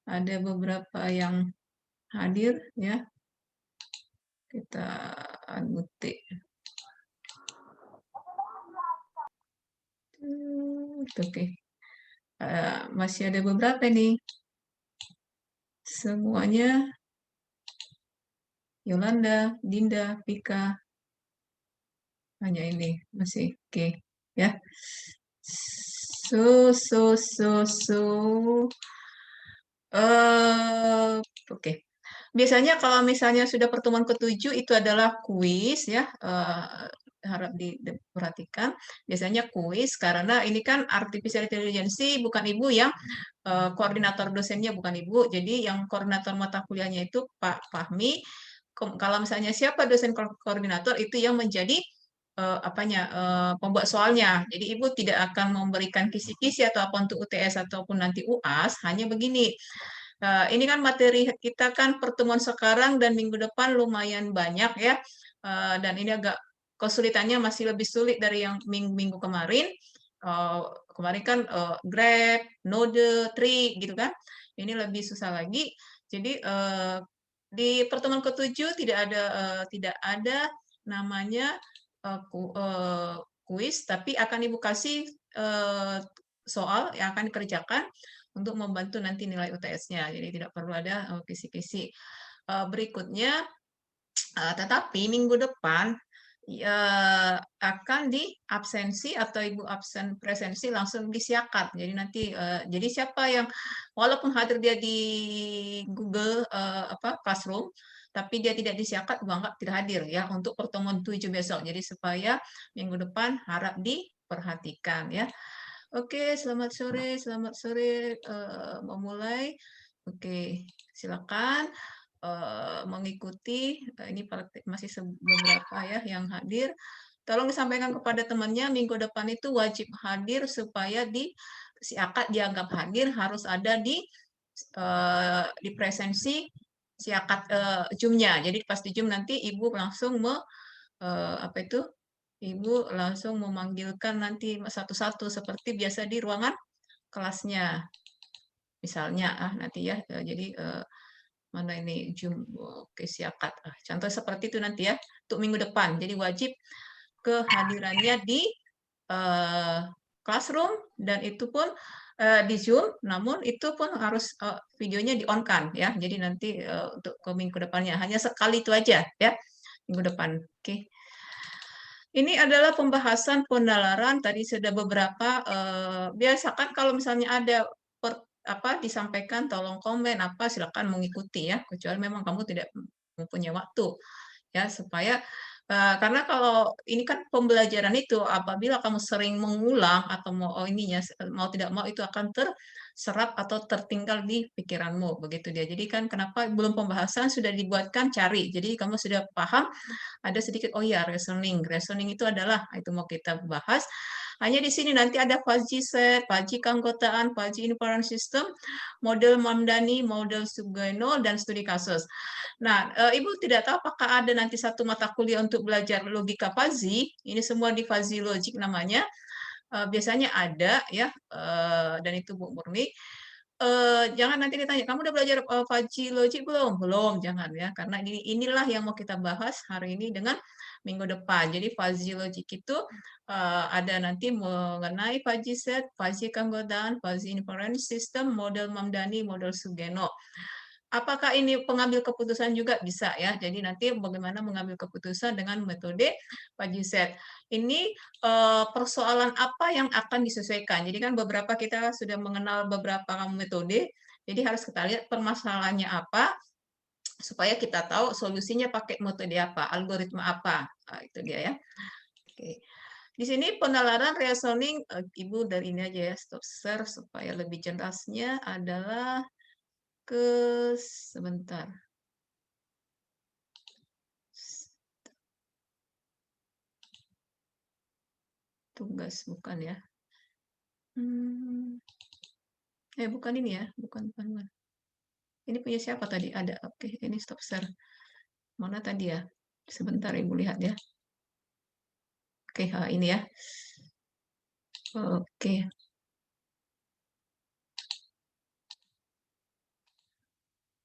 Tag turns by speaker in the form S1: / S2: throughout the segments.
S1: ada beberapa yang hadir ya. Kita annotate. Oke. Masih ada beberapa nih. Semuanya Yolanda, Dinda, Pika, hanya ini masih oke ya. So. Oke. Biasanya kalau misalnya sudah pertemuan ketujuh itu adalah kuis ya. Harap diperhatikan. Biasanya kuis karena ini kan artificial intelligence bukan ibu yang koordinator dosennya bukan ibu. Jadi yang koordinator mata kuliahnya itu Pak Fahmi. Kalau misalnya siapa dosen koordinator itu yang menjadi pembuat soalnya. Jadi ibu tidak akan memberikan kisi-kisi atau apa untuk UTS ataupun nanti UAS. Hanya begini. Ini kan materi kita kan pertemuan sekarang dan minggu depan lumayan banyak ya. Dan ini agak kesulitannya masih lebih sulit dari yang minggu kemarin. Kemarin kan Grab, Node, Tree gitu kan. Ini lebih susah lagi. Jadi di pertemuan ketujuh tidak ada namanya kuis, tapi akan ibu kasih soal yang akan dikerjakan untuk membantu nanti nilai UTS-nya. Jadi tidak perlu ada kisi-kisi. Berikutnya, tetapi minggu depan akan di absensi atau ibu absen presensi langsung disiakat. Jadi nanti jadi siapa yang walaupun hadir dia di Google Classroom, tapi dia tidak disiakat, bangga tidak hadir ya untuk pertemuan 7 besok. Jadi supaya minggu depan harap diperhatikan ya. Oke, selamat sore, memulai. Oke, silakan mengikuti. Ini masih beberapa ya yang hadir. Tolong disampaikan kepada temannya minggu depan itu wajib hadir supaya si akad dianggap hadir harus ada di presensi si akad Zoom-nya. Jadi pas di Zoom nanti ibu langsung apa itu? Ibu langsung memanggilkan nanti satu-satu seperti biasa di ruangan kelasnya. Misalnya nanti ya. Jadi mana ini Zoom, oke siakat. Contoh seperti itu nanti ya untuk minggu depan. Jadi wajib kehadirannya di uh, classroom dan itu pun di Zoom, namun itu pun harus videonya di on kan ya. Jadi nanti untuk ke minggu depannya hanya sekali itu aja ya minggu depan. Oke. Ini adalah pembahasan penalaran. Tadi sudah beberapa. Biasakan kalau misalnya ada disampaikan, tolong komen apa, silakan mengikuti ya. Kecuali memang kamu tidak mempunyai waktu ya supaya karena kalau ini kan pembelajaran itu apabila kamu sering mengulang atau mau tidak mau itu akan terserap atau tertinggal di pikiranmu begitu dia. Jadi kan kenapa belum pembahasan sudah dibuatkan cari. Jadi kamu sudah paham ada sedikit oh ya reasoning. Reasoning itu adalah itu mau kita bahas. Hanya di sini nanti ada fuzzy set, fuzzy keanggotaan, fuzzy inference system, model Mamdani, model Sugano, dan studi kasus. Nah, Ibu tidak tahu apakah ada nanti satu mata kuliah untuk belajar logika fuzzy. Ini semua di fuzzy logic namanya. Biasanya ada ya, dan itu Bu Murni. Jangan nanti ditanya, kamu udah belajar fuzzy logic belum? Belum, jangan ya, karena inilah yang mau kita bahas hari ini dengan minggu depan. Jadi fuzzy logic itu ada nanti mengenai fuzzy set, fuzzy keanggotaan, fuzzy inference system, model Mamdani, model Sugeno. Apakah ini pengambil keputusan juga bisa ya? Jadi nanti bagaimana mengambil keputusan dengan metode fuzzy set. Ini persoalan apa yang akan disesuaikan. Jadi kan beberapa kita sudah mengenal beberapa metode, jadi harus kita lihat permasalahannya apa, supaya kita tahu solusinya pakai metode apa, algoritma apa. Nah, itu dia ya. Oke. Di sini penalaran reasoning, Ibu dari ini aja ya, stop share supaya lebih jelasnya adalah sebentar. Tugas bukan ya. Bukan ini ya, bukan. Ini punya siapa tadi? Ada. Oke, ini stop share. Mana tadi ya? Sebentar Ibu lihat ya. Oke, ini ya. Oke.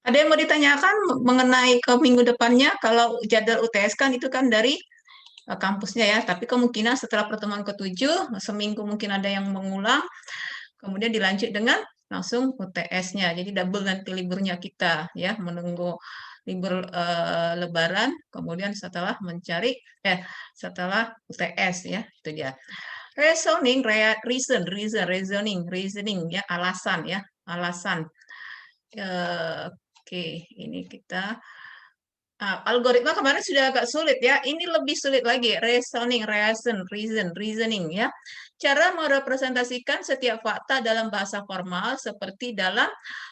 S1: Ada yang mau ditanyakan mengenai ke minggu depannya? Kalau jadwal UTS kan itu kan dari kampusnya ya, tapi kemungkinan setelah pertemuan ke-7, seminggu mungkin ada yang mengulang, kemudian dilanjut dengan langsung UTS-nya. Jadi double nanti liburnya kita ya, menunggu libur Lebaran, kemudian setelah UTS ya, itu dia. Reasoning, reasoning ya, alasan ya, alasan. Oke, ini kita algoritma kemarin sudah agak sulit ya. Ini lebih sulit lagi. Reasoning ya. Cara merepresentasikan setiap fakta dalam bahasa formal seperti dalam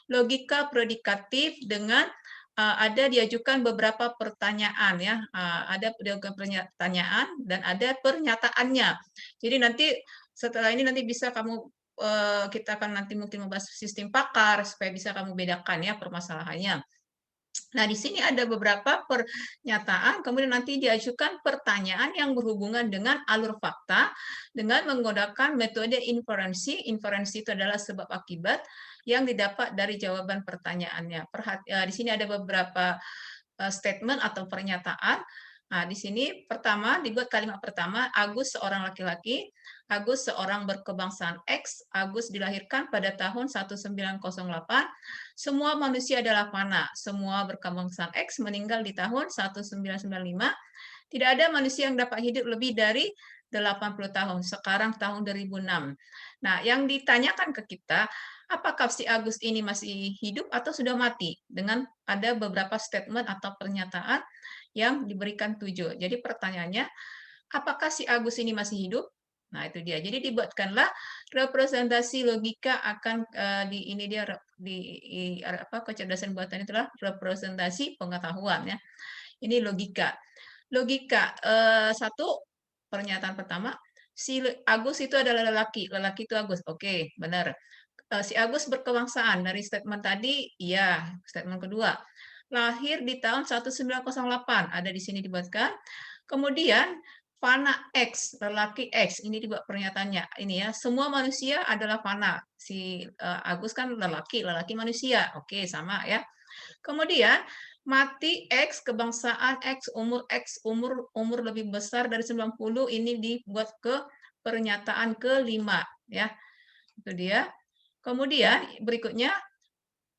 S1: logika predikatif dengan ada diajukan beberapa pertanyaan ya. Ada diajukan pertanyaan dan ada pernyataannya. Jadi nanti setelah ini nanti bisa kamu kita akan nanti mungkin membahas sistem pakar supaya bisa kamu bedakan ya permasalahannya. Nah, di sini ada beberapa pernyataan, kemudian nanti diajukan pertanyaan yang berhubungan dengan alur fakta dengan menggunakan metode inferensi. Inferensi itu adalah sebab akibat yang didapat dari jawaban pertanyaannya. Di sini ada beberapa statement atau pernyataan. Nah, di sini pertama dibuat kalimat pertama, Agus seorang laki-laki, Agus seorang berkebangsaan X, Agus dilahirkan pada tahun 1908, semua manusia adalah fana, semua berkebangsaan X meninggal di tahun 1995, tidak ada manusia yang dapat hidup lebih dari 80 tahun, sekarang tahun 2006. Nah, yang ditanyakan ke kita, apakah si Agus ini masih hidup atau sudah mati? Dengan ada beberapa statement atau pernyataan yang diberikan 7. Jadi pertanyaannya, apakah si Agus ini masih hidup? Nah, itu dia. Jadi dibuatkanlah representasi logika akan di ini dia di apa kecerdasan buatan itulah representasi pengetahuan ya. Ini logika. Logika satu pernyataan pertama, si Agus itu adalah lelaki, lelaki itu Agus. Oke, benar. Si Agus berkebangsaan dari statement tadi, iya. Statement kedua, lahir di tahun 1908, ada di sini dibuatkan. Kemudian fana X, lelaki X, ini dibuat pernyataannya. Ini ya, semua manusia adalah fana. Si Agus kan lelaki, lelaki manusia. Oke, sama ya. Kemudian mati X, kebangsaan X, umur lebih besar dari 90, ini dibuat ke pernyataan kelima ya. Itu dia. Kemudian berikutnya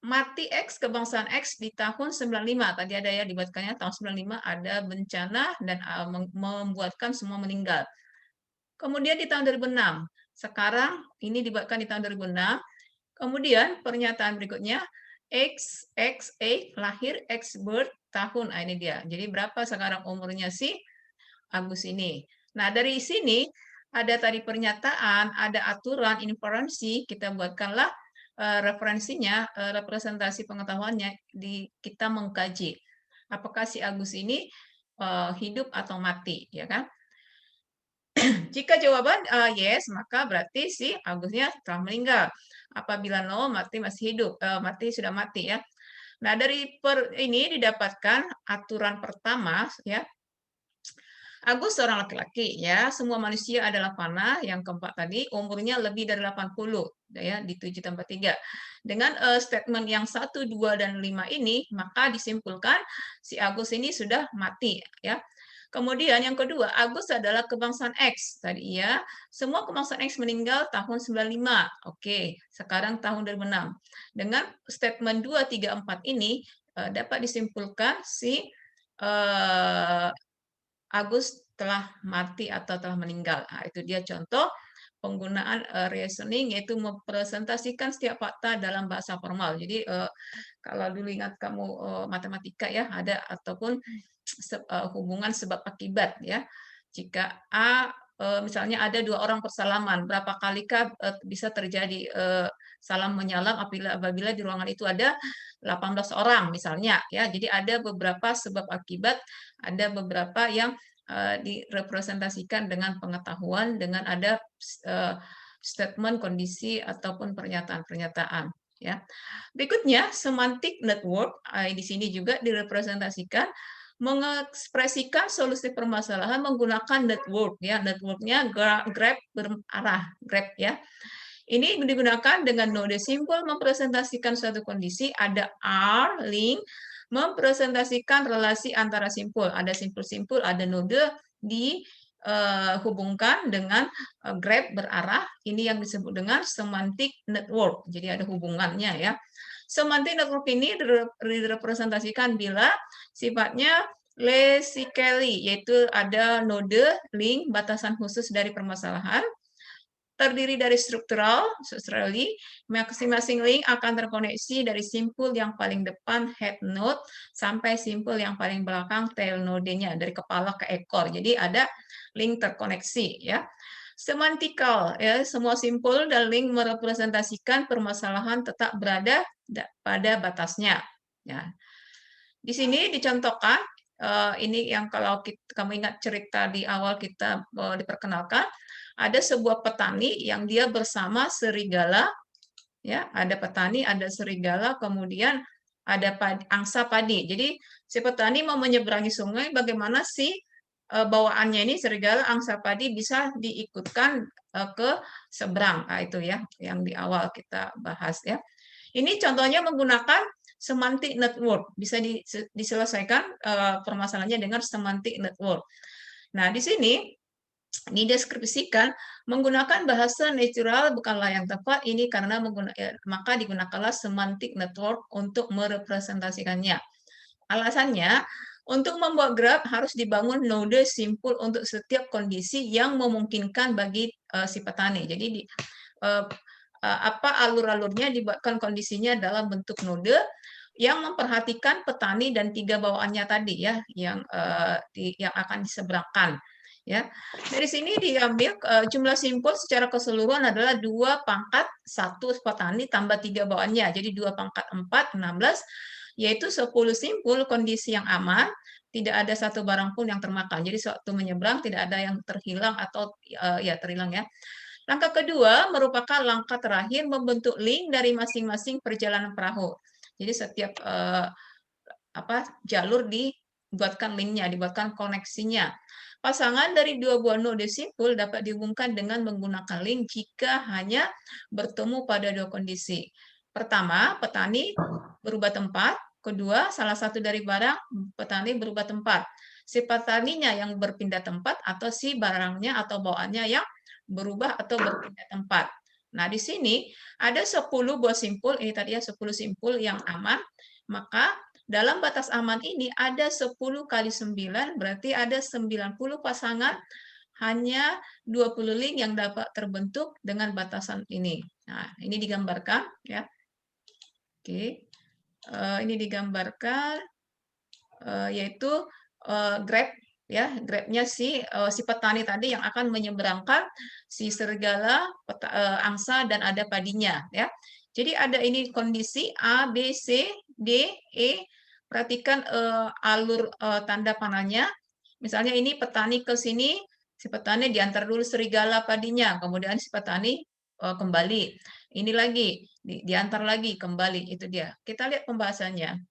S1: mati X, kebangsaan X di tahun 95. Tadi ada ya dibuatkannya tahun 95 ada bencana dan membuatkan semua meninggal. Kemudian di tahun 2006. Sekarang ini dibuatkan di tahun 2006. Kemudian pernyataan berikutnya X, XA, lahir, X birth, tahun. Nah, ini dia. Jadi berapa sekarang umurnya si Agus ini. Nah, dari sini ada tadi pernyataan, ada aturan, inferensi, kita buatkanlah referensinya, representasi pengetahuannya, kita mengkaji. Apakah si Agus ini hidup atau mati, ya kan? Jika jawaban yes, maka berarti si Agusnya telah meninggal. Apabila no, mati masih hidup, mati sudah mati ya. Nah, dari ini didapatkan aturan pertama ya. Agus seorang laki-laki ya, semua manusia adalah fana, yang keempat tadi umurnya lebih dari 80 ya di 7 tambah 3. Dengan statement yang 1, 2 dan 5 ini, maka disimpulkan si Agus ini sudah mati ya. Kemudian yang kedua, Agus adalah kebangsaan X. Tadi ya, semua kebangsaan X meninggal tahun 95. Oke, sekarang tahun 2006. Dengan statement 2, 3, 4 ini dapat disimpulkan si Agus telah mati atau telah meninggal. Nah, itu dia contoh penggunaan reasoning, yaitu mempresentasikan setiap fakta dalam bahasa formal. Jadi kalau dulu ingat kamu matematika ya, ada ataupun hubungan sebab akibat ya. Jika A misalnya ada 2 orang bersalaman, berapa kalikah bisa terjadi salam menyalam apabila di ruangan itu ada 18 orang misalnya ya. Jadi ada beberapa sebab akibat, ada beberapa yang direpresentasikan dengan pengetahuan, dengan ada statement, kondisi ataupun pernyataan-pernyataan ya. Berikutnya semantic network, di sini juga direpresentasikan mengekspresikan solusi permasalahan menggunakan network ya. Networknya grab berarah, grab ya. Ini digunakan dengan node simpul mempresentasikan suatu kondisi, ada R, link, mempresentasikan relasi antara simpul. Ada simpul-simpul, ada node dihubungkan dengan graph berarah. Ini yang disebut dengan semantic network. Jadi ada hubungannya ya. Semantic network ini direpresentasikan bila sifatnya lexically, yaitu ada node, link, batasan khusus dari permasalahan, terdiri dari structurally, masing-masing link akan terkoneksi dari simpul yang paling depan head node sampai simpul yang paling belakang tail node-nya, dari kepala ke ekor. Jadi ada link terkoneksi ya. Semantikal ya, semua simpul dan link merepresentasikan permasalahan tetap berada pada batasnya. Ya. Di sini dicontohkan ini yang kalau kamu ingat cerita di awal kita diperkenalkan, ada sebuah petani yang dia bersama serigala, ya, ada petani, ada serigala, kemudian ada angsa padi. Jadi si petani mau menyeberangi sungai, bagaimana sih bawaannya ini serigala, angsa padi bisa diikutkan ke seberang. Nah, itu ya yang di awal kita bahas ya. Ini contohnya menggunakan semantic network, bisa diselesaikan permasalahannya dengan semantic network. Nah, di sini dideskripsikan menggunakan bahasa natural bukanlah yang tepat ini karena maka digunakanlah semantic network untuk merepresentasikannya. Alasannya, untuk membuat graph harus dibangun node simpul untuk setiap kondisi yang memungkinkan bagi si petani. Jadi apa alur-alurnya dibuatkan kondisinya dalam bentuk node yang memperhatikan petani dan tiga bawaannya tadi ya yang akan diseberangkan. Ya, dari sini diambil jumlah simpul secara keseluruhan adalah 2 pangkat 1 petani tambah 3 bawaannya. Jadi 2 pangkat 4, 16, yaitu 10 simpul kondisi yang aman, tidak ada satu barang pun yang termakan. Jadi waktu menyeberang tidak ada yang terhilang atau ya terhilang ya. Langkah kedua merupakan langkah terakhir membentuk link dari masing-masing perjalanan perahu. Jadi setiap jalur dibuatkan linknya, dibuatkan koneksinya. Pasangan dari dua buah node simpul dapat dihubungkan dengan menggunakan link jika hanya bertemu pada dua kondisi. Pertama, petani berubah tempat. Kedua, salah satu dari barang petani berubah tempat. Si petaninya yang berpindah tempat atau si barangnya atau bawaannya yang berubah atau berpindah tempat. Nah, di sini ada 10 buah simpul, ini tadi ya 10 simpul yang aman, maka dalam batas aman ini ada 10 kali 9, berarti ada 90 pasangan, hanya 20 link yang dapat terbentuk dengan batasan ini. Nah, ini digambarkan ya. Oke. Ini digambarkan yaitu grab ya, grabnya si petani tadi yang akan menyeberangkan si serigala, angsa dan ada padinya ya. Jadi ada ini kondisi A, B, C, D, E. Perhatikan alur tanda panahnya. Misalnya ini petani ke sini, si petani diantar dulu serigala padinya, kemudian si petani kembali. Ini lagi diantar lagi kembali, itu dia. Kita lihat pembahasannya.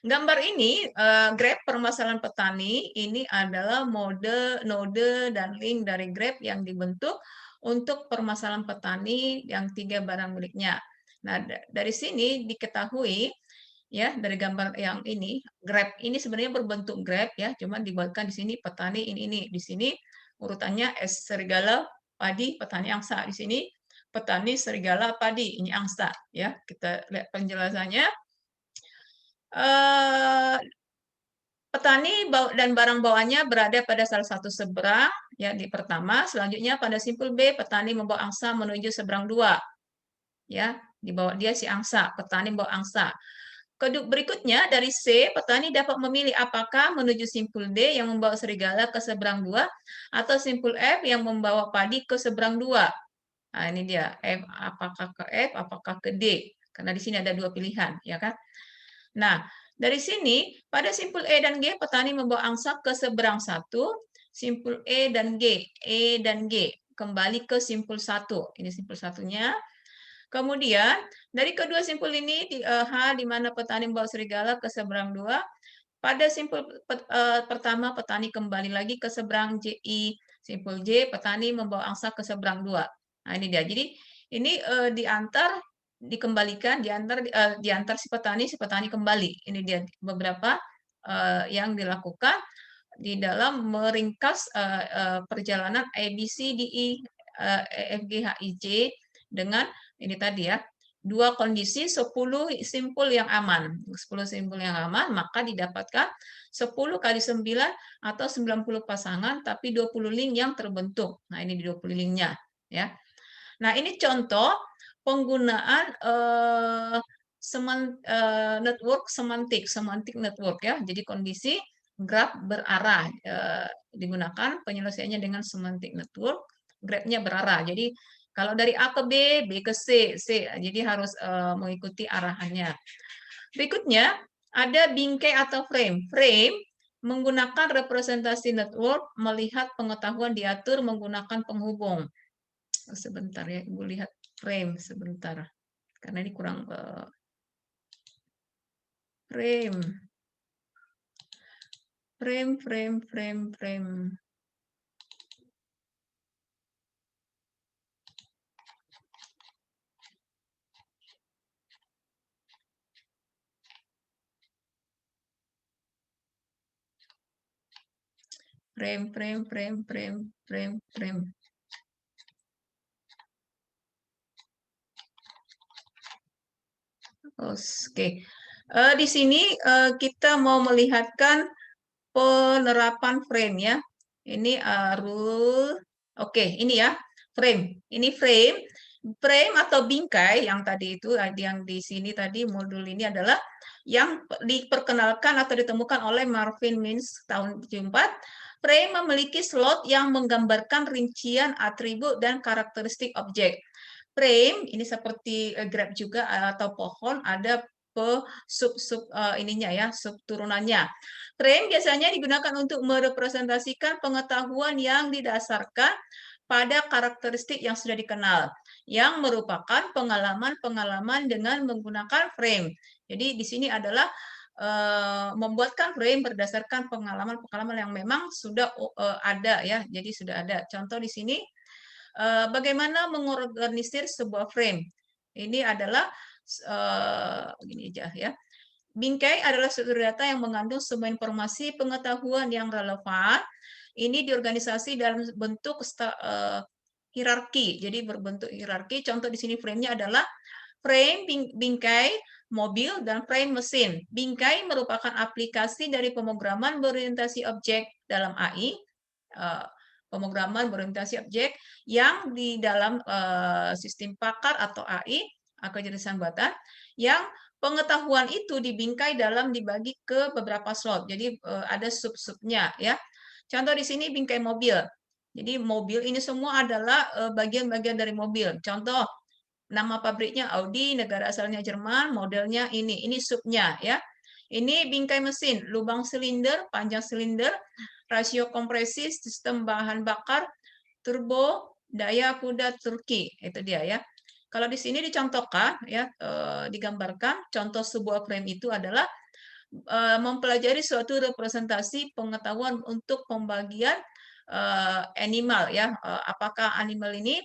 S1: Gambar ini graph permasalahan petani ini adalah node dan link dari graph yang dibentuk untuk permasalahan petani yang 3 barang miliknya. Nah, dari sini diketahui ya dari gambar yang ini, graph ini sebenarnya berbentuk graph ya, cuma dibuatkan di sini petani ini di sini urutannya serigala, padi, petani, angsa. Di sini petani, serigala, padi, ini angsa ya. Kita lihat penjelasannya. Petani dan barang bawaannya berada pada salah satu seberang ya di pertama. Selanjutnya pada simpul B, petani membawa angsa menuju seberang 2. Ya, dibawa dia si angsa, petani membawa angsa. Berikutnya dari C, petani dapat memilih apakah menuju simpul D yang membawa serigala ke seberang 2 atau simpul F yang membawa padi ke seberang 2. Nah, ini dia, F apakah ke F, apakah ke D? Karena di sini ada 2 pilihan, ya kan? Nah, dari sini, pada simpul E dan G, petani membawa angsa ke seberang 1, simpul E dan G, kembali ke simpul 1. Ini simpul satunya. Kemudian, dari kedua simpul ini, di H, di mana petani membawa serigala ke seberang 2, pada simpul pertama, petani kembali lagi ke seberang JI. Simpul J, petani membawa angsa ke seberang 2. Nah, ini dia. Jadi ini dikembalikan, diantar si petani kembali. Ini dia beberapa yang dilakukan di dalam meringkas perjalanan A, B, C, D, E, E, F, G, H, I, J dengan ini tadi ya, 2 kondisi 10 simpul yang aman. 10 simpul yang aman, maka didapatkan 10 kali 9 atau 90 pasangan, tapi 20 link yang terbentuk. Nah, ini di 20 linknya. Ya. Nah, ini contoh penggunaan network semantik network ya. Jadi kondisi graf berarah digunakan penyelesaiannya dengan semantik network, grafnya berarah. Jadi kalau dari A ke B, B ke C, C. Jadi harus mengikuti arahannya. Berikutnya ada bingkai atau frame. Frame menggunakan representasi network melihat pengetahuan diatur menggunakan penghubung. Sebentar ya, Ibu lihat frame sebentar. Karena ini kurang frame. Frame. Frame. Oke. Di sini kita mau melihatkan penerapan frame ya. Ini rule. Oke, ini ya frame. Ini frame. Frame atau bingkai yang tadi itu, yang di sini tadi modul ini adalah yang diperkenalkan atau ditemukan oleh Marvin Minsky tahun 74. Frame memiliki slot yang menggambarkan rincian atribut dan karakteristik objek. Frame ini seperti grab juga atau pohon, ada sub ininya ya, sub turunannya. Frame biasanya digunakan untuk merepresentasikan pengetahuan yang didasarkan pada karakteristik yang sudah dikenal, yang merupakan pengalaman-pengalaman dengan menggunakan frame. Jadi di sini adalah membuatkan frame berdasarkan pengalaman-pengalaman yang memang sudah ada ya. Jadi sudah ada. Contoh di sini bagaimana mengorganisir sebuah frame. Ini adalah gini aja ya. Bingkai adalah struktur data yang mengandung semua informasi pengetahuan yang relevan. Ini diorganisasi dalam bentuk hierarki. Jadi berbentuk hierarki. Contoh di sini frame-nya adalah frame bingkai mobil dan frame mesin. Bingkai merupakan aplikasi dari pemrograman berorientasi objek dalam AI. Pemrograman berorientasi objek yang di dalam sistem pakar atau AI, kecerdasan buatan, yang pengetahuan itu dibingkai dalam dibagi ke beberapa slot. Jadi ada sub-subnya ya. Contoh di sini bingkai mobil. Jadi mobil ini semua adalah bagian-bagian dari mobil. Contoh nama pabriknya Audi, negara asalnya Jerman, modelnya ini. Ini subnya ya. Ini bingkai mesin, lubang silinder, panjang silinder, rasio kompresi, sistem bahan bakar, turbo, daya kuda Turki. Itu dia ya. Kalau di sini dicontohkan ya, digambarkan contoh sebuah frame itu adalah mempelajari suatu representasi pengetahuan untuk pembagian animal ya. Apakah animal ini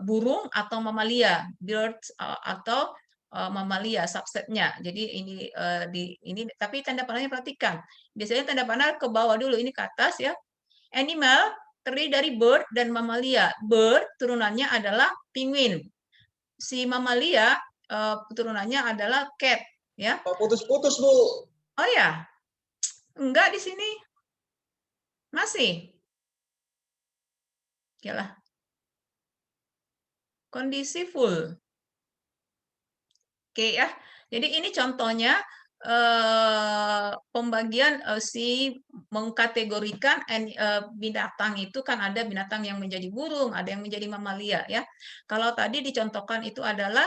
S1: burung atau mamalia, birds atau mamalia subsetnya. Jadi ini tapi tanda panahnya perhatikan. Biasanya tanda panah ke bawah dulu, ini ke atas ya. Animal terdiri dari bird dan mamalia. Bird turunannya adalah penguin. Si mamalia turunannya adalah cat ya.
S2: Putus-putus, Bu.
S1: Oh ya. Enggak di sini. Masih. Yalah. Kondisi full. Oke ya. Jadi ini contohnya pembagian si mengkategorikan binatang itu kan ada binatang yang menjadi burung, ada yang menjadi mamalia ya. Kalau tadi dicontohkan itu adalah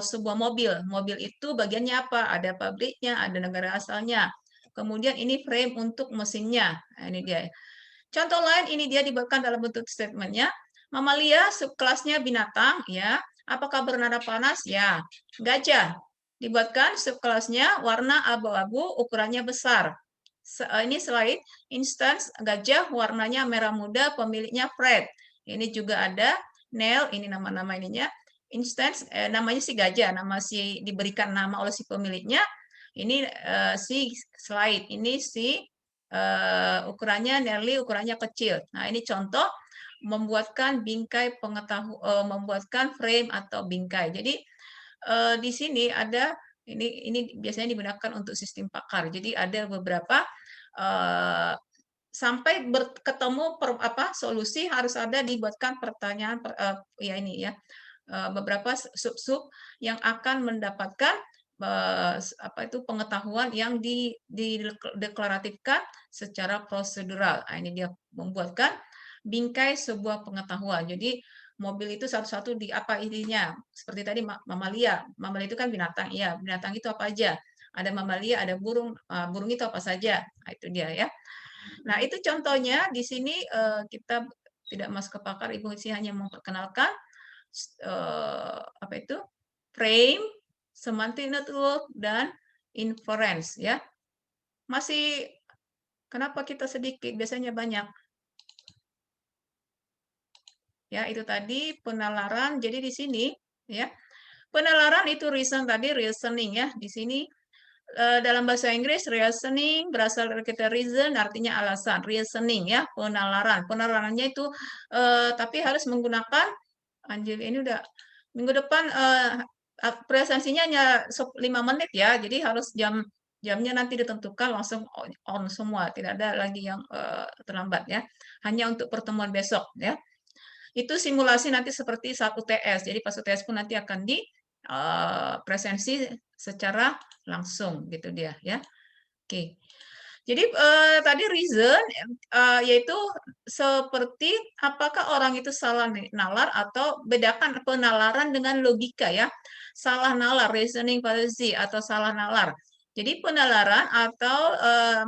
S1: sebuah mobil. Mobil itu bagiannya apa? Ada pabriknya, ada negara asalnya. Kemudian ini frame untuk mesinnya. Nah, ini dia. Contoh lain ini dia dibuatkan dalam bentuk statementnya. Mamalia subkelasnya binatang ya. Apakah bernada panas? Ya. Gajah. Dibuatkan subkelasnya warna abu-abu, ukurannya besar. Ini slide instance gajah warnanya merah muda, pemiliknya Fred. Ini juga ada nail, ini nama-nama ininya, instance, namanya si gajah, nama si diberikan nama oleh si pemiliknya, ini si slide, ini si ukurannya nearly ukurannya kecil. Nah, ini contoh membuatkan bingkai membuatkan frame atau bingkai. Jadi di sini ada ini biasanya digunakan untuk sistem pakar. Jadi ada beberapa sampai ketemu solusi harus ada dibuatkan pertanyaan ya ini ya beberapa sub-sub yang akan mendapatkan pengetahuan yang dideklaratifkan secara prosedural. Nah, ini dia membuatkan bingkai sebuah pengetahuan. Jadi mobil itu satu-satu di apa intinya. Seperti tadi mamalia. Mamalia itu kan binatang. Iya, binatang itu apa aja? Ada mamalia, ada burung. Burung itu apa saja? Nah, itu dia ya. Nah, itu contohnya di sini kita tidak masuk ke pakar, Ibu sih hanya memperkenalkan apa itu frame, semantic network dan inference ya. Masih kenapa kita sedikit, biasanya banyak. Ya, itu tadi penalaran. Jadi di sini ya. Penalaran itu reasoning ya. Di sini dalam bahasa Inggris reasoning berasal dari kata reason, artinya alasan. Reasoning ya, penalaran. Penalarannya itu tapi harus menggunakan Anjir ini udah minggu depan presentasinya hanya 5 menit ya. Jadi harus jamnya nanti ditentukan langsung on semua, tidak ada lagi yang terlambat ya. Hanya untuk pertemuan besok ya. Itu simulasi nanti seperti saat UTS. Jadi pas UTS pun nanti akan di presensi secara langsung gitu dia ya. Oke. Jadi tadi reason yaitu seperti apakah orang itu salah nalar atau bedakan penalaran dengan logika ya. Salah nalar, reasoning fallacy atau salah nalar. Jadi penalaran atau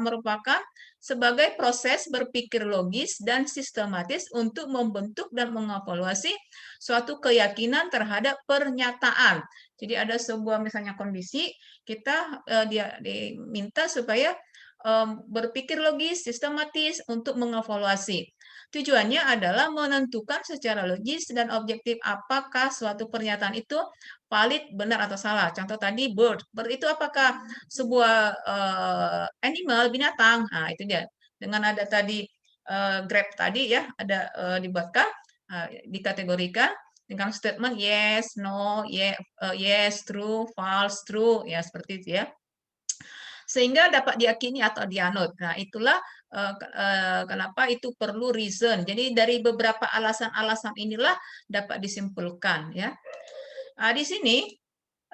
S1: merupakan sebagai proses berpikir logis dan sistematis untuk membentuk dan mengevaluasi suatu keyakinan terhadap pernyataan. Jadi ada sebuah misalnya kondisi, kita dia diminta supaya berpikir logis, sistematis untuk mengevaluasi. Tujuannya adalah menentukan secara logis dan objektif apakah suatu pernyataan itu valid, benar atau salah. Contoh tadi bird. Bird itu apakah sebuah animal, binatang? Nah, itu dia. Dengan ada tadi grab tadi ya, ada dibuatkan, dikategorikan dengan statement yes, no, yes, true, false, true, ya seperti itu ya. Sehingga dapat diyakini atau dianut. Nah, itulah kenapa itu perlu reason. Jadi dari beberapa alasan-alasan inilah dapat disimpulkan ya. Nah, di sini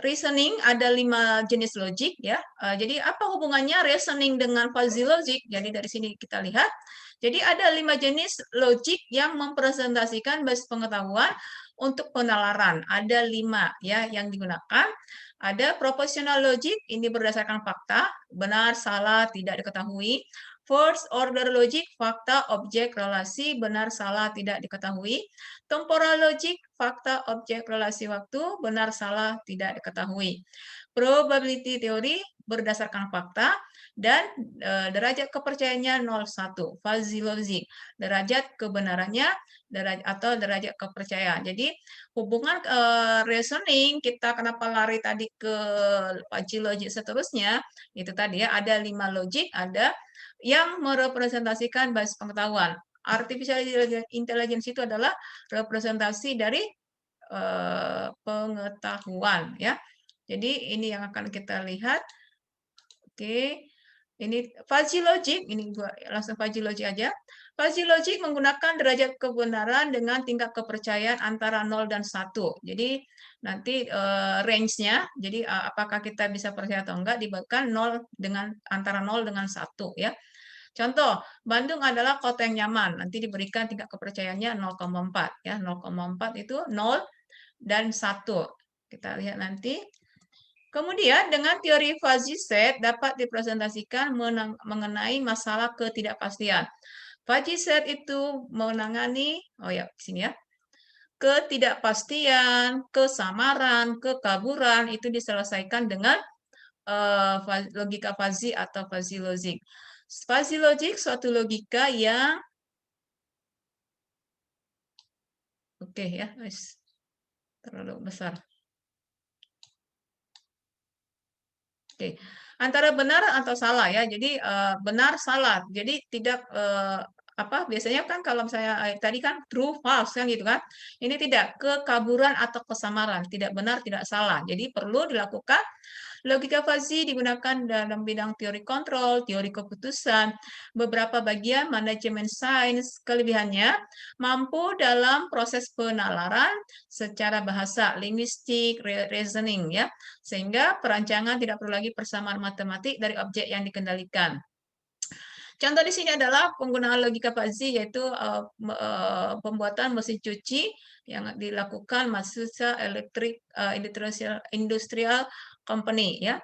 S1: reasoning ada 5 jenis logik ya. Jadi apa hubungannya reasoning dengan fuzzy logic? Jadi dari sini kita lihat. Jadi ada 5 jenis logik yang mempresentasikan basis pengetahuan untuk penalaran. Ada 5 ya yang digunakan. Ada propositional logic, ini berdasarkan fakta, benar, salah, tidak diketahui. First order logic, fakta, objek, relasi, benar, salah, tidak diketahui. Temporal logic, fakta, objek, relasi waktu, benar, salah, tidak diketahui. Probability theory berdasarkan fakta dan derajat kepercayaannya 0,1. Fuzzy logic, derajat kebenarannya atau derajat kepercayaan. Jadi hubungan reasoning kita kenapa lari tadi ke fuzzy logic seterusnya itu tadi ya ada 5 logik, ada yang merepresentasikan basis pengetahuan. Artificial intelligence itu adalah representasi dari pengetahuan ya. Jadi ini yang akan kita lihat. Oke. Ini fuzzy logic, ini gua langsung fuzzy logic aja. Fuzzy logic menggunakan derajat kebenaran dengan tingkat kepercayaan antara 0 dan 1. Jadi nanti range-nya, jadi apakah kita bisa percaya atau enggak dibagikan 0 dengan antara 0 dengan 1 ya. Contoh, Bandung adalah kota yang nyaman. Nanti diberikan tingkat kepercayaannya 0,4 ya. 0,4 itu 0 dan 1. Kita lihat nanti. Kemudian dengan teori fuzzy set dapat dipresentasikan mengenai masalah ketidakpastian. Fuzzy set itu menangani, oh ya, sini ya. Ketidakpastian, kesamaran, kekaburan itu diselesaikan dengan logika fuzzy atau fuzzy logic. Fuzzy logic suatu logika yang Oke ya, wis terlalu besar. Oke, antara benar atau salah ya. Jadi, benar, salah. Jadi tidak, apa, biasanya kan kalau saya tadi kan true, false kan gitu kan. Ini tidak, kekaburan atau kesamaran, tidak benar, tidak salah. Jadi perlu dilakukan logika fuzzy digunakan dalam bidang teori kontrol, teori keputusan, beberapa bagian manajemen sains. Kelebihannya, mampu dalam proses penalaran secara bahasa, linguistik, reasoning ya, sehingga perancangan tidak perlu lagi persamaan matematik dari objek yang dikendalikan. Contoh di sini adalah penggunaan logika fuzzy, yaitu pembuatan mesin cuci yang dilakukan Matsushita Electric Industrial Company ya.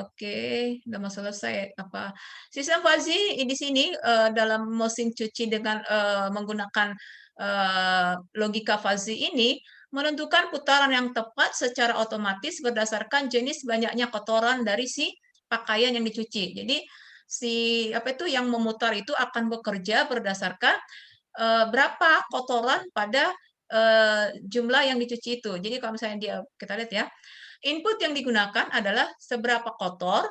S1: Oke, udah mau selesai apa. Sistem fuzzy di sini dalam mesin cuci dengan menggunakan logika fuzzy ini menentukan putaran yang tepat secara otomatis berdasarkan jenis banyaknya kotoran dari si pakaian yang dicuci. Jadi si apa itu yang memutar itu akan bekerja berdasarkan berapa kotoran pada jumlah yang dicuci itu. Jadi kalau misalnya kita lihat ya, input yang digunakan adalah seberapa kotor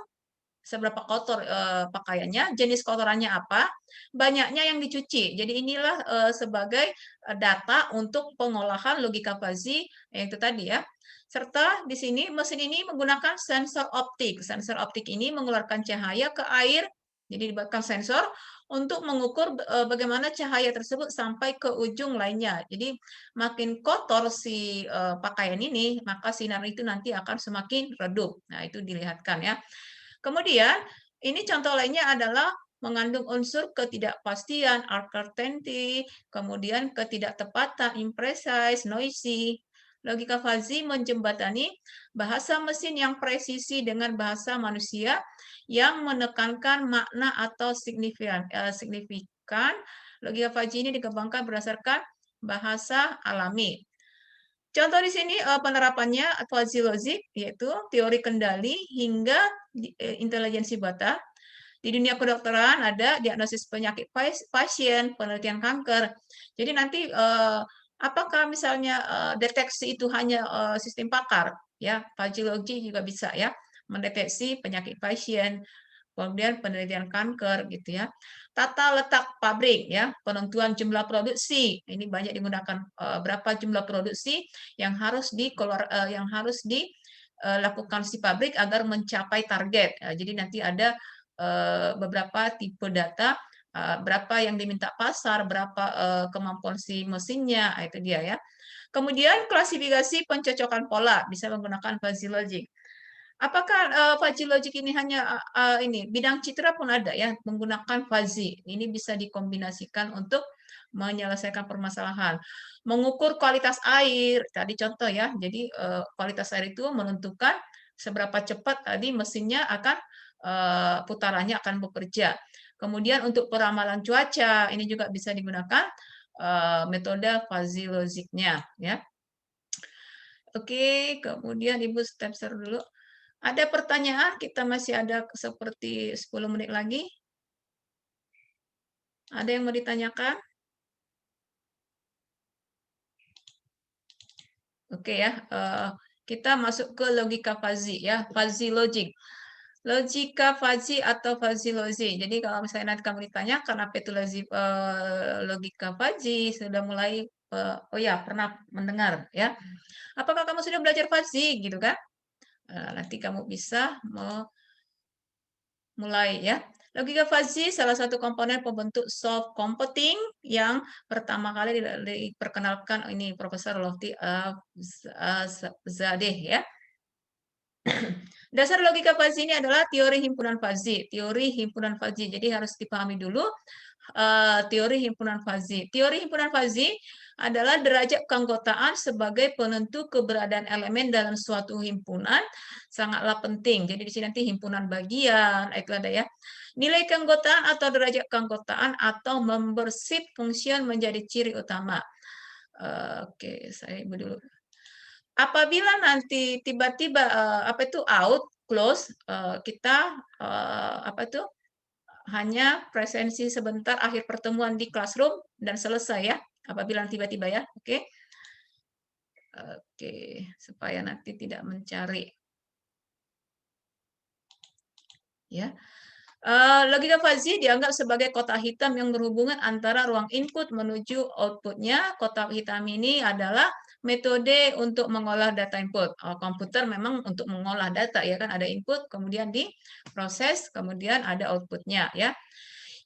S1: pakaiannya, jenis kotorannya apa, banyaknya yang dicuci. Jadi inilah sebagai data untuk pengolahan logika fuzzy yang itu tadi ya. Serta di sini mesin ini menggunakan sensor optik. Sensor optik ini mengeluarkan cahaya ke air, jadi dibuatkan sensor untuk mengukur bagaimana cahaya tersebut sampai ke ujung lainnya. Jadi makin kotor si pakaian ini, maka sinar itu nanti akan semakin redup. Nah, itu dilihatkan ya. Kemudian, ini contoh lainnya adalah mengandung unsur ketidakpastian, uncertainty, kemudian ketidaktepatan, imprecise, noisy. Logika fuzzy menjembatani bahasa mesin yang presisi dengan bahasa manusia yang menekankan makna atau signifikan. Logika fuzzy ini dikembangkan berdasarkan bahasa alami. Contoh di sini penerapannya fuzzy logic, yaitu teori kendali hingga intelijensi buatan. Di dunia kedokteran ada diagnosis penyakit pasien, penelitian kanker. Jadi nanti apakah misalnya deteksi itu hanya sistem pakar, ya, fuzzy logic juga bisa ya mendeteksi penyakit pasien, kemudian penelitian kanker gitu ya. Tata letak pabrik ya, penentuan jumlah produksi. Ini banyak digunakan berapa jumlah produksi yang harus dilakukan si pabrik agar mencapai target. Jadi nanti ada beberapa tipe data, berapa yang diminta pasar, berapa kemampuan si mesinnya, itu dia ya. Kemudian klasifikasi pencocokan pola bisa menggunakan fuzzy logic. Apakah fuzzy logic ini hanya ini bidang citra pun ada ya menggunakan fuzzy. Ini bisa dikombinasikan untuk menyelesaikan permasalahan. Mengukur kualitas air, tadi contoh ya. Jadi kualitas air itu menentukan seberapa cepat tadi mesinnya akan putarannya akan bekerja. Kemudian untuk peramalan cuaca ini juga bisa digunakan metode fuzzy logic-nya ya. Oke, kemudian Ibu step dulu. Ada pertanyaan? Kita masih ada seperti 10 menit lagi. Ada yang mau ditanyakan? Oke ya, kita masuk ke logika fuzzy ya, fuzzy logic. Logika fuzzy atau fuzzy logic. Jadi kalau misalnya nanti kamu ditanyakan apa itu logika fuzzy, sudah mulai oh ya pernah mendengar ya. Apakah kamu sudah belajar fuzzy gitu kan? Nanti kamu bisa mulai ya. Logika fuzzy salah satu komponen pembentuk soft computing yang pertama kali diperkenalkan ini Profesor Lotfi Zadeh ya. Dasar logika fuzzy ini adalah teori himpunan fuzzy. Teori himpunan fuzzy. Jadi harus dipahami dulu teori himpunan fuzzy. Teori himpunan fuzzy adalah derajat keanggotaan sebagai penentu keberadaan elemen dalam suatu himpunan sangatlah penting. Jadi di sini nanti himpunan bagian itu ada ya. Nilai keanggotaan atau derajat keanggotaan atau membership function menjadi ciri utama. Oke, saya ibu dulu. Apabila nanti tiba-tiba apa itu out close kita apa itu hanya presensi sebentar akhir pertemuan di classroom dan selesai ya. apabila tiba-tiba ya. Oke. Oke, supaya nanti tidak mencari. Ya. Logika fuzzy dianggap sebagai kotak hitam yang berhubungan antara ruang input menuju outputnya. Kotak hitam ini adalah metode untuk mengolah data input. Komputer memang untuk mengolah data ya kan, ada input, kemudian diproses, kemudian ada outputnya ya.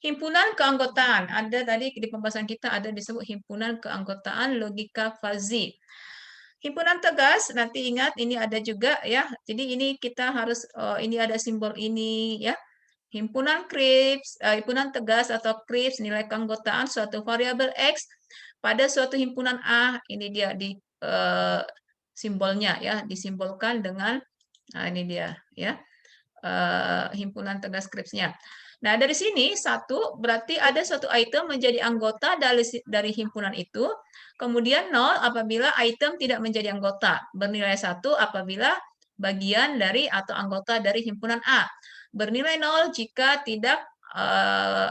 S1: Himpunan keanggotaan, ada tadi di pembahasan kita ada disebut himpunan keanggotaan logika fuzzy. Himpunan tegas, nanti ingat ini ada juga ya. Jadi ini kita harus ini ada simbol ini ya. Himpunan Kripps, himpunan tegas atau Kripps nilai keanggotaan suatu variabel X pada suatu himpunan A. Ini dia di simbolnya ya, disimbolkan dengan ini dia ya. Himpunan tegas Kripps-nya. Nah, dari sini satu berarti ada suatu item menjadi anggota dari himpunan itu, kemudian 0 apabila item tidak menjadi anggota, bernilai 1 apabila bagian dari atau anggota dari himpunan A. Bernilai 0 jika tidak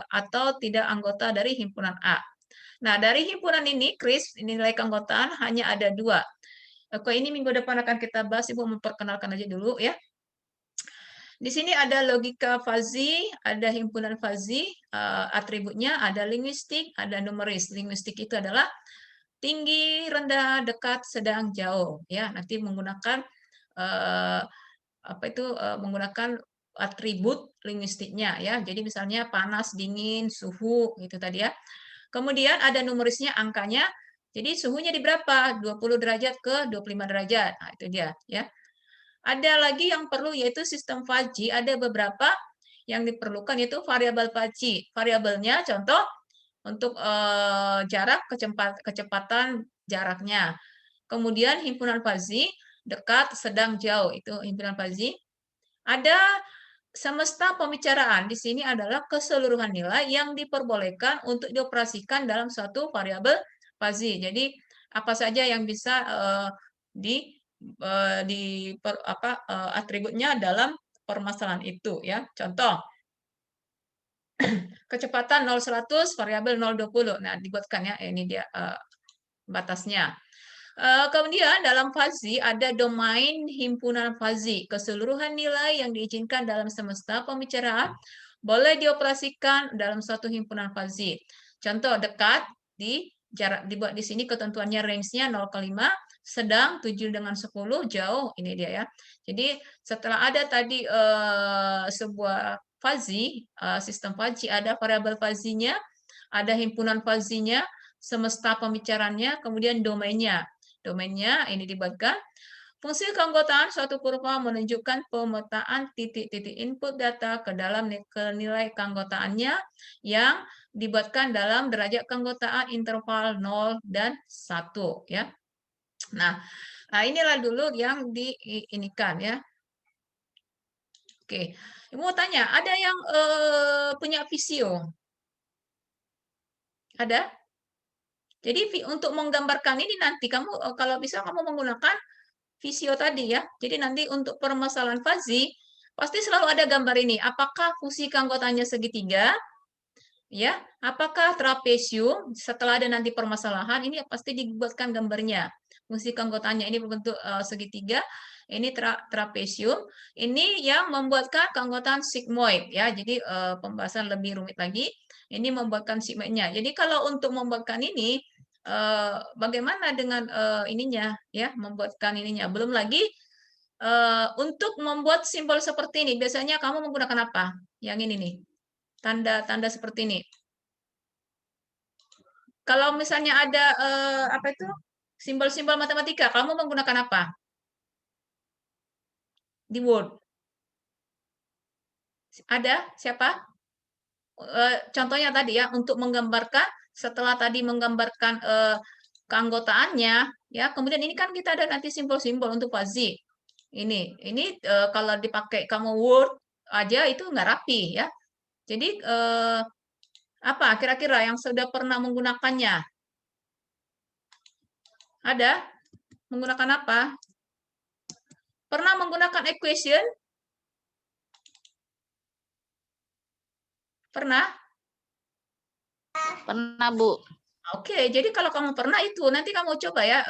S1: atau tidak anggota dari himpunan A. Nah, dari himpunan ini, Kris, nilai keanggotaan hanya ada 2. Oke, ini minggu depan akan kita bahas, Ibu memperkenalkan aja dulu ya. Di sini ada logika fuzzy, ada himpunan fuzzy, atributnya ada linguistik, ada numeris. Linguistik itu adalah tinggi, rendah, dekat, sedang, jauh. Ya, nanti menggunakan menggunakan atribut linguistiknya ya. Jadi misalnya panas, dingin, suhu gitu tadi ya. Kemudian ada numerisnya angkanya. Jadi suhunya di berapa? 20 derajat ke 25 derajat. Nah, itu dia ya. Ada lagi yang perlu yaitu sistem fuzzy. Ada beberapa yang diperlukan yaitu variabel fuzzy. Variabelnya contoh untuk jarak, kecepatan jaraknya. Kemudian himpunan fuzzy dekat, sedang, jauh. Itu himpunan fuzzy. Ada semesta pembicaraan. Di sini adalah keseluruhan nilai yang diperbolehkan untuk dioperasikan dalam suatu variabel fuzzy. Jadi apa saja yang bisa atributnya dalam permasalahan itu ya. Contoh kecepatan 0-100 variabel 0-20. Nah, dibuatkan ya. Ini dia batasnya. Kemudian dalam fuzzy ada domain himpunan fuzzy. Keseluruhan nilai yang diizinkan dalam semesta pembicaraan boleh dioperasikan dalam suatu himpunan fuzzy. Contoh dekat dibuat di sini ketentuannya range-nya 0 ke 5, sedang 7 dengan 10, jauh ini dia ya. Jadi setelah ada tadi sebuah fuzzy, sistem fuzzy, ada variabel fuzzy-nya, ada himpunan fuzzy-nya, semesta pembicaranya, kemudian domainnya. Domainnya ini dibuatkan. Fungsi keanggotaan suatu kurva menunjukkan pemetaan titik-titik input data ke dalam nilai keanggotaannya yang dibuatkan dalam derajat keanggotaan interval 0 dan 1 ya. Nah, inilah dulu yang diinikan ya. Oke, Ibu mau tanya, ada yang punya visio? Ada? Jadi untuk menggambarkan ini nanti kamu kalau bisa kamu menggunakan visio tadi ya. Jadi nanti untuk permasalahan fuzzy pasti selalu ada gambar ini. Apakah fungsi keanggotaannya segitiga? Ya, apakah trapesium? Setelah ada nanti permasalahan ini pasti dibuatkan gambarnya. Fungsi keanggotaannya ini berbentuk segitiga. Ini trapesium. Ini yang membuatkan keanggotaan sigmoid ya. Jadi pembahasan lebih rumit lagi. Ini membuatkan sigmoidnya. Jadi kalau untuk membuatkan ini bagaimana dengan ininya ya, membuatkan ininya. Belum lagi untuk membuat simbol seperti ini biasanya kamu menggunakan apa? Yang ini nih, tanda-tanda seperti ini. Kalau misalnya ada apa itu simbol-simbol matematika, kamu menggunakan apa di Word? Ada siapa? Contohnya tadi ya, untuk menggambarkan setelah tadi menggambarkan keanggotaannya ya, kemudian ini kan kita ada nanti simbol-simbol untuk fuzzy. Ini kalau dipakai kamu Word aja itu nggak rapi ya. Jadi apa kira-kira yang sudah pernah menggunakannya? Ada? Menggunakan apa? Pernah menggunakan equation? Pernah?
S2: Pernah, Bu.
S1: Oke, jadi kalau kamu pernah itu, nanti kamu coba ya.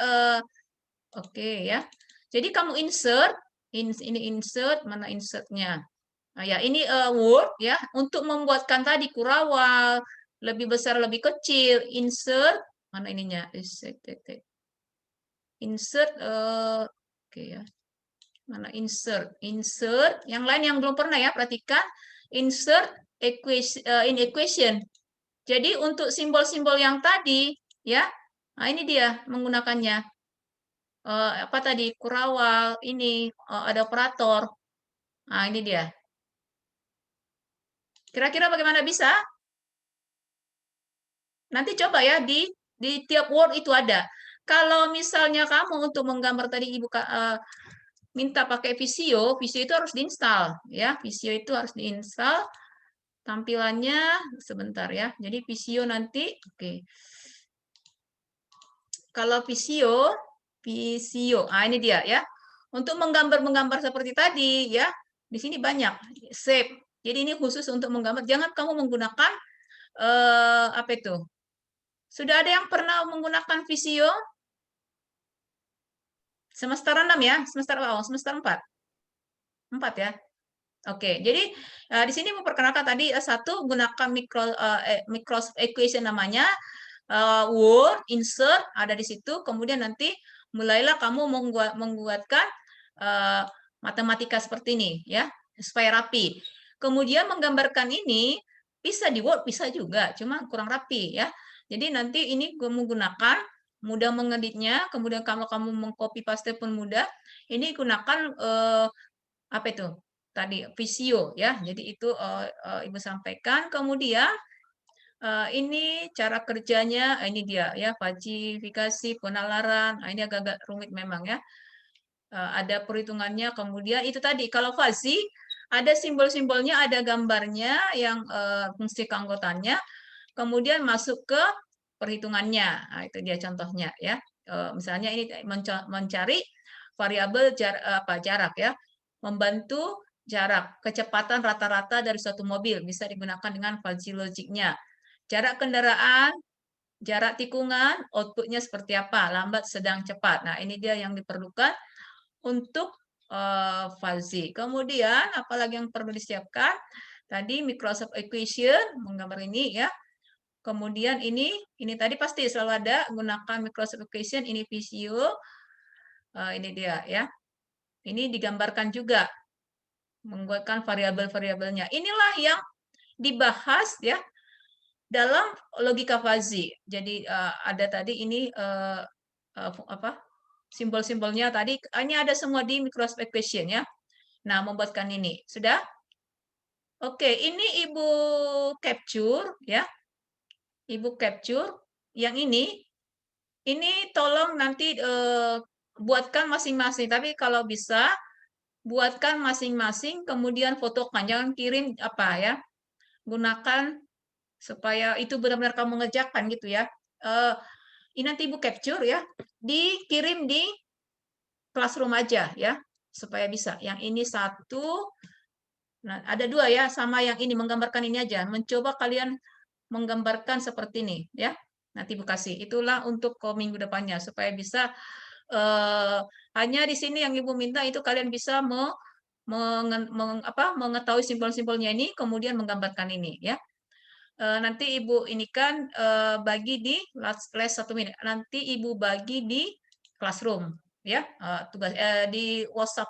S1: Oke ya. Jadi kamu insert, ini insert, mana insertnya? Nah, ya ini Word ya, untuk membuatkan tadi kurawal, lebih besar, lebih kecil, insert, mana ininya? Insert, oke ya. Mana insert? Insert, yang lain yang belum pernah ya, perhatikan. Insert equation, in equation. Jadi untuk simbol-simbol yang tadi, ya, nah ini dia menggunakannya. Apa tadi? Kurawal, ini ada operator. Nah ini dia. Kira-kira bagaimana bisa? Nanti coba ya di tiap Word itu ada. Kalau misalnya kamu untuk menggambar tadi Ibu minta pakai Visio, Visio itu harus diinstal ya. Visio itu harus diinstal. Tampilannya sebentar ya. Jadi Visio nanti, oke. Kalau Visio, ah ini dia ya. Untuk menggambar-menggambar seperti tadi ya, di sini banyak shape. Jadi ini khusus untuk menggambar. Jangan kamu menggunakan apa itu? Sudah ada yang pernah menggunakan Visio? Semester 6 ya, semester awal, semester 4. 4 ya. Oke, jadi di sini memperkenalkan tadi satu gunakan Microsoft Equation namanya, Word, insert ada di situ, kemudian nanti mulailah kamu membuatkan matematika seperti ini ya, supaya rapi. Kemudian menggambarkan ini bisa di Word, bisa juga, cuma kurang rapi ya. Jadi nanti ini menggunakan mudah mengeditnya, kemudian kalau kamu mengcopy paste pun mudah. Ini gunakan apa itu? Tadi Visio ya. Jadi itu Ibu sampaikan. Kemudian ini cara kerjanya, ini dia ya, fajifikasi, penalaran. Ini agak-agak rumit memang ya. Ada perhitungannya. Kemudian itu tadi kalau fazi ada simbol-simbolnya, ada gambarnya yang fungsi keanggotaannya. Kemudian masuk ke perhitungannya. Nah, itu dia contohnya ya. Misalnya ini mencari variabel jarak ya. Membantu jarak, kecepatan rata-rata dari suatu mobil bisa digunakan dengan fuzzy logiknya. Jarak kendaraan, jarak tikungan, outputnya seperti apa, lambat, sedang, cepat. Nah, ini dia yang diperlukan untuk fuzzy. Kemudian, apalagi yang perlu disiapkan? Tadi Microsoft Equation, menggambar ini ya. Kemudian ini tadi pasti selalu ada, gunakan Microsoft Equation, ini Visio. Ini dia ya. Ini digambarkan juga, membuatkan variabel-variabelnya. Inilah yang dibahas ya dalam logika fuzzy. Jadi ada tadi ini apa simbol-simbolnya tadi, ini ada semua di Microsoft Equation ya. Nah, membuatkan ini sudah. Oke, ini Ibu capture ya. Ibu capture yang ini tolong nanti buatkan masing-masing. Tapi kalau bisa buatkan masing-masing, kemudian fotokan. Jangan kirim apa ya. Gunakan supaya itu benar-benar kamu ngerjakan gitu ya. Ini nanti Ibu capture ya, dikirim di Classroom aja ya, supaya bisa. Yang ini satu, nah ada dua ya, sama yang ini menggambarkan ini aja. Mencoba kalian menggambarkan seperti ini ya. Nanti Ibu kasih. Itulah untuk minggu depannya supaya bisa hanya di sini yang Ibu minta itu kalian bisa mengetahui simbol-simbolnya ini, kemudian menggambarkan ini ya. Nanti Ibu ini kan bagi di les 1 menit. Nanti Ibu bagi di Classroom ya, tugas di WhatsApp